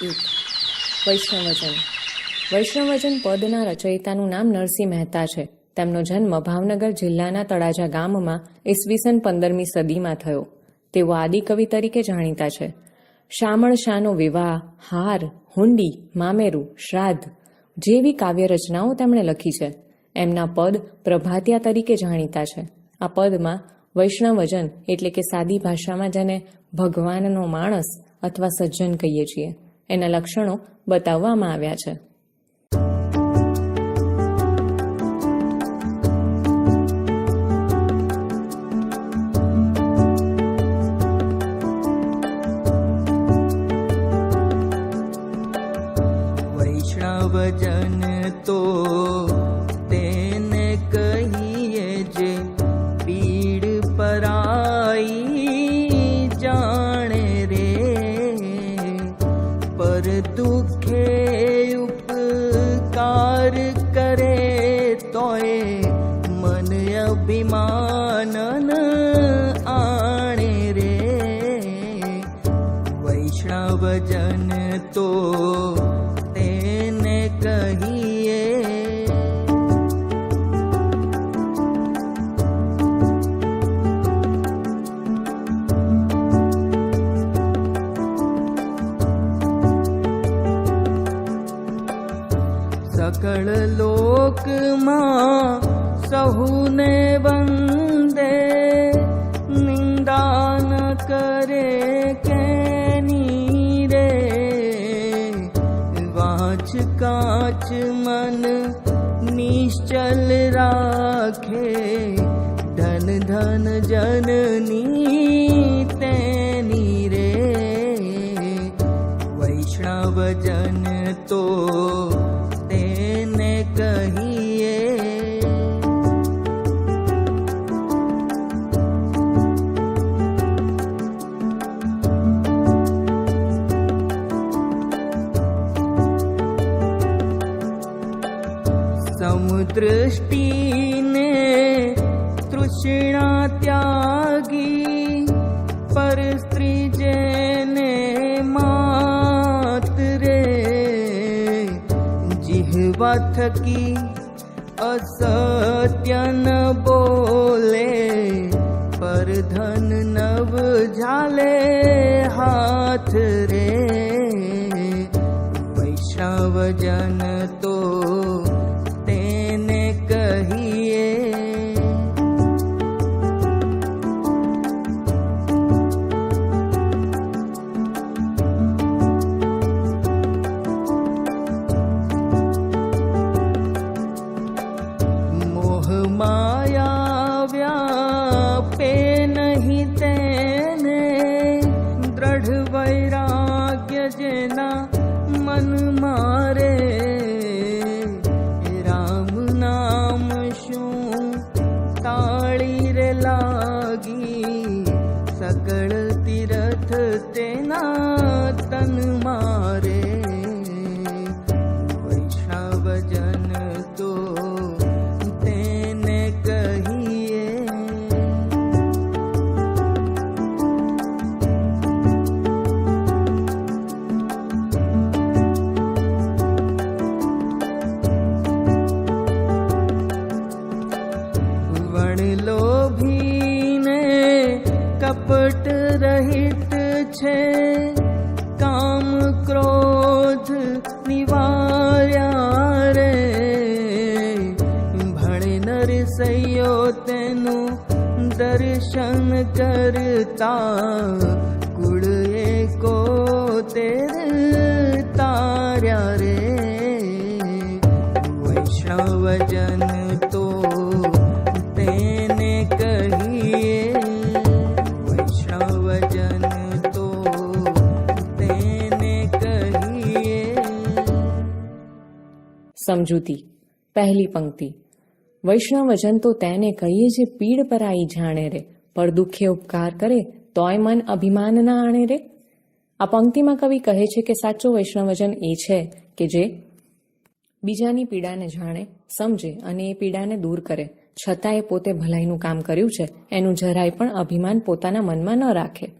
એક વૈષ્ણવજન. વૈષ્ણવજન પદના રચયિતાનું નામ નરસિંહ મહેતા છે. તેમનો જન્મ ભાવનગર જિલ્લાના તળાજા ગામમાં ઈસવીસન 15મી સદીમાં થયો. તેઓ આદિકવિ તરીકે જાણીતા છે. શામળ શાનો વિવાહ, હાર, હુંડી, મામેરું, શ્રાદ્ધ જેવી કાવ્ય રચનાઓ તેમણે લખી છે. એમના પદ પ્રભાતિયા તરીકે જાણીતા છે. આ પદમાં વૈષ્ણવજન એટલે કે સાદી ભાષામાં જેને ભગવાનનો માણસ અથવા સજ્જન કહીએ છીએ એના લક્ષણો બતાવવામાં આવ્યા છે. વૈષ્ણવજન તો તેને કહીએ જે પીડ પરાઈ જાણે રે, પર દુખે ઉપકાર કરે તોય મન અભિમાન આણે રે. વૈષ્ણવજન તો તેને કહીએ સકળ લોકમાં સહુને વંદે, નિંદા ન કરે કેની રે. વાંચ કાચ મન નિશ્ચલ રાખે, ધન ધન જનની તેની રે. વૈષ્ણવજન તો તેને કહીએ સમદૃષ્ટિને તૃષ્ણા ત્યાગી, પર સ્ત્રી જેને માત રે. જીહવા થકી અસત્ય ન બોલે, પર ધન નવ ઝાલે હાથ રે. વૈષ્ણવજન તો તેને કહીએ મોહ માયા વ્યાપે નહીં તેને, દ્રઢ વૈરાગ્ય જેના મન મારે. રામ નામ શું તાળી રે લાગી, સકળ તીરથ તેના તન મારે. વૈષ્ણવજન તો તેને કહીએ વણલોભીને કપટ રહિત છે, કામ ક્રોધ નિવાર્યા રે. ભણે નરસૈયો તેનું દર્શન કરતા, કુળ એકોતેર તાર્યા રે. વૈષ્ણવજન તો તેને કહીએ વૈષ્ણવજન તો તેને કહીએ. સમજૂતી. પહેલી પંક્તિ. વૈષ્ણવજન તો તેને કહીએ જે પીડ પરાઈ જાણે રે, પર દુઃખે ઉપકાર કરે તોય મન અભિમાન ના આણે રે. આ પંક્તિમાં કવિ કહે છે કે સાચો વૈષ્ણવજન એ છે કે જે બીજાની પીડાને જાણે, સમજે અને એ પીડાને દૂર કરે, છતાં એ પોતે ભલાઈનું કામ કર્યું છે એનું જરાય પણ અભિમાન પોતાના મનમાં ન રાખે.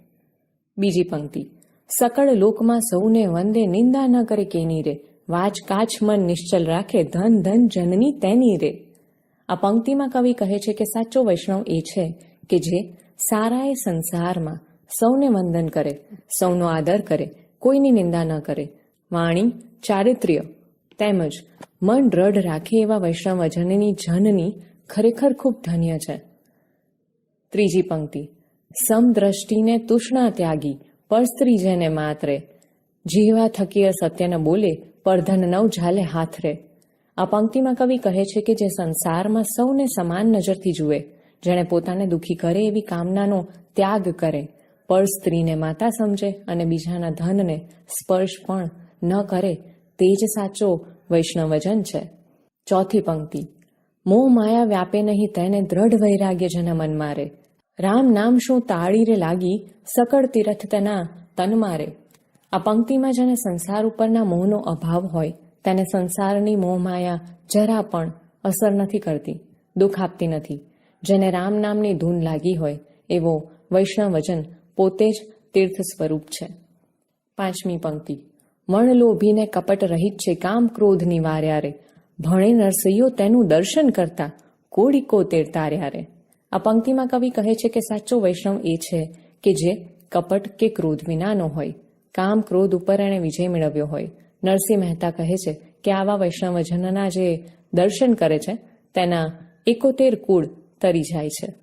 બીજી પંક્તિ. સકળ લોકમાં સૌને વંદે, નિંદા ન કરે કેની રે, વાચ કાચ મન નિશ્ચલ રાખે, ધન ધન જનની તેની રે. આ પંક્તિમાં કવિ કહે છે કે સાચો વૈષ્ણવ એ છે કે જે સારાએ સંસારમાં સૌને વંદન કરે, સૌનો આદર કરે, કોઈની નિંદા ન કરે, વાણી, ચારિત્ર્ય તેમજ મન દ્રઢ રાખે એવા વૈષ્ણવજનની જનની ખરેખર ખૂબ ધન્ય છે. ત્રીજી પંક્તિ, સમદ્રષ્ટિને તૃષ્ણા ત્યાગી, પરસ્ત્રી જેને માતરે, જીવા થકી સત્ય ન બોલે, પરધન નવ ઝાલે હાથ રે. આ પંક્તિમાં કવિ કહે છે કે જે સંસારમાં સૌને સમાન નજરથી જુએ, જેણે પોતાને દુઃખી કરે એવી કામનાનો ત્યાગ કરે, પર સ્ત્રીને માતા સમજે અને બીજાના ધનને સ્પર્શ પણ ન કરે, તે જ સાચો વૈષ્ણવજન છે. ચોથી પંક્તિ, મોહ માયા વ્યાપે નહીં તેને, દ્રઢ વૈરાગ્ય જેના મન મારે, રામ નામ શું તાળી રે લાગી, સકળ તીરથ તેના તન મારે. આ પંક્તિમાં જેને સંસાર ઉપરના મોહનો અભાવ હોય તેને સંસારની મોહમાયા જરા પણ અસર નથી કરતી, દુઃખ આપતી નથી. જેને રામ નામની ધૂન લાગી હોય એવો વૈષ્ણવજન પોતે જ તીર્થ સ્વરૂપ છે. પાંચમી પંક્તિ, મણ લોભીને કપટ રહિત છે, કામ ક્રોધ નિવાર્યા રે, ભણે નરસૈયો તેનું દર્શન કરતા, કોડીકો તેર તાર્યા રે. આ પંક્તિમાં કવિ કહે છે કે સાચો વૈષ્ણવ એ છે કે જે કપટ કે ક્રોધ વિનાનો હોય, કામ ક્રોધ ઉપર એણે વિજય મેળવ્યો હોય. નરસિંહ મહેતા કહે છે કે આવા વૈષ્ણવજનના જે દર્શન કરે છે તેના 71 કુળ તરી જાય છે.